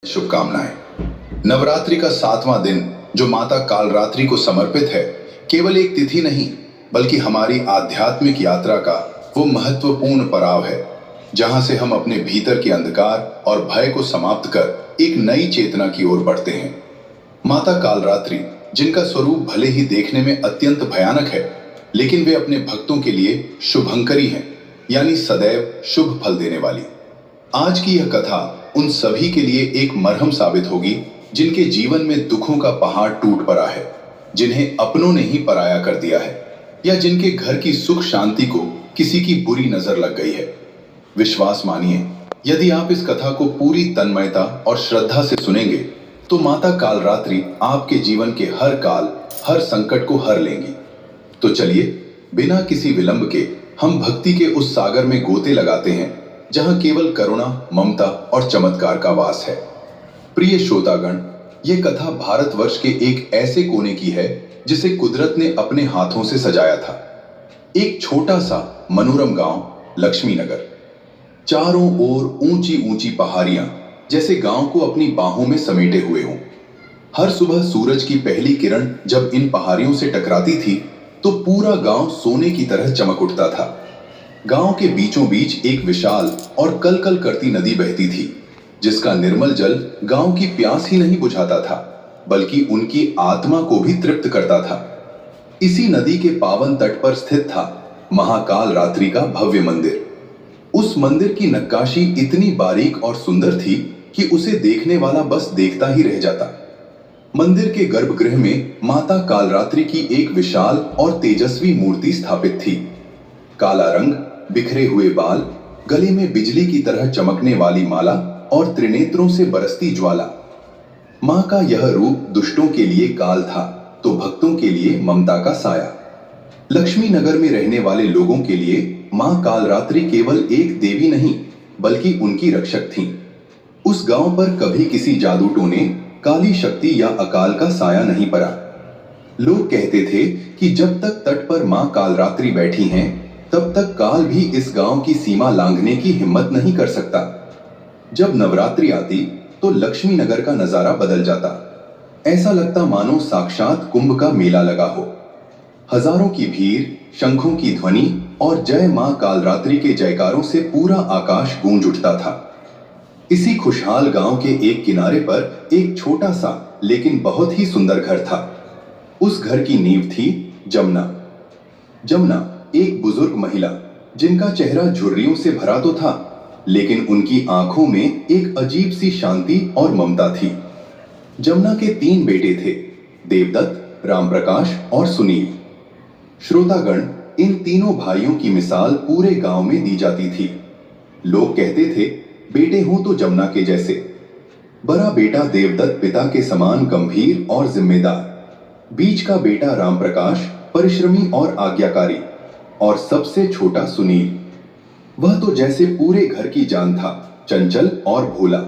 शुभकामनाएं। नवरात्रि का 7वां दिन जो माता कालरात्रि को समर्पित है, केवल एक तिथि नहीं बल्कि हमारी आध्यात्मिक यात्रा का वो महत्वपूर्ण पड़ाव है जहां से हम अपने भीतर के अंधकार और भय को समाप्त कर एक नई चेतना की ओर बढ़ते हैं। माता कालरात्रि, जिनका स्वरूप भले ही देखने में अत्यंत भयानक है, लेकिन वे अपने भक्तों के लिए शुभंकरी हैं, यानी सदैव शुभ फल देने वाली। आज की यह कथा उन सभी के लिए एक मरहम साबित होगी जिनके जीवन में दुखों का पहाड़ टूट पड़ा है, जिन्हें अपनों ने ही पराया कर दिया है, या जिनके घर की सुख शांति को किसी की बुरी नजर लग गई है। विश्वास मानिए, यदि आप इस कथा को पूरी तन्मयता और श्रद्धा से सुनेंगे तो माता कालरात्रि आपके जीवन के हर काल, हर संकट को हर लेंगी। तो चलिए, बिना किसी विलंब के हम भक्ति के उस सागर में गोते लगाते हैं जहां केवल करुणा, ममता और चमत्कार का वास है। प्रिय श्रोतागण, यह कथा भारतवर्ष के एक ऐसे कोने की है जिसे कुदरत ने अपने हाथों से सजाया था। एक छोटा सा मनोरम गांव, लक्ष्मीनगर। चारों ओर ऊंची ऊंची पहाड़ियां जैसे गांव को अपनी बाहों में समेटे हुए हों। हर सुबह सूरज की पहली किरण जब इन पहाड़ियों से टकराती थी तो पूरा गांव सोने की तरह चमक उठता था। गांव के बीचों बीच एक विशाल और कलकल करती नदी बहती थी, जिसका निर्मल जल गांव की प्यास ही नहीं बुझाता था बल्कि उनकी आत्मा को भी तृप्त करता था। इसी नदी के पावन तट पर स्थित था महाकाल रात्रि का भव्य मंदिर। उस मंदिर की नक्काशी इतनी बारीक और सुंदर थी कि उसे देखने वाला बस देखता ही रह जाता। मंदिर के गर्भगृह में माता कालरात्रि की एक विशाल और तेजस्वी मूर्ति स्थापित थी। काला रंग, बिखरे हुए बाल, गले में बिजली की तरह चमकने वाली माला और त्रिनेत्रों से बरसती ज्वाला। मां का यह रूप दुष्टों के लिए काल था तो भक्तों के लिए ममता का साया। लक्ष्मी नगर में रहने वाले लोगों के लिए मां कालरात्रि केवल एक देवी नहीं बल्कि उनकी रक्षक थीं। उस गांव पर कभी किसी जादू टोने, काली शक्ति या अकाल का साया नहीं पड़ा। लोग कहते थे कि जब तक तट पर मां कालरात्रि बैठी हैं, तब तक काल भी इस गांव की सीमा लांघने की हिम्मत नहीं कर सकता। जब नवरात्रि आती तो लक्ष्मी नगर का नजारा बदल जाता। ऐसा लगता मानो साक्षात कुंभ का मेला लगा हो। हजारों की भीड़, शंखों की ध्वनि और जय मां कालरात्रि के जयकारों से पूरा आकाश गूंज उठता था। इसी खुशहाल गांव के एक किनारे पर एक छोटा सा लेकिन बहुत ही सुंदर घर था। उस घर की नींव थी जमुना। जमुना एक बुजुर्ग महिला, जिनका चेहरा झुर्रियों से भरा तो था, लेकिन उनकी आंखों में एक अजीब सी शांति और ममता थी। जमुना के 3 बेटे थे, देवदत्त, रामप्रकाश और सुनील। श्रोतागण, इन तीनों भाइयों की मिसाल पूरे गांव में दी जाती थी। लोग कहते थे, बेटे हों तो जमुना के जैसे। बड़ा बेटा देवदत्त पिता के समान गंभीर और जिम्मेदार, बीच का बेटा रामप्रकाश परिश्रमी और आज्ञाकारी, और सबसे छोटा सुनील, वह तो जैसे पूरे घर की जान था, चंचल और भोला।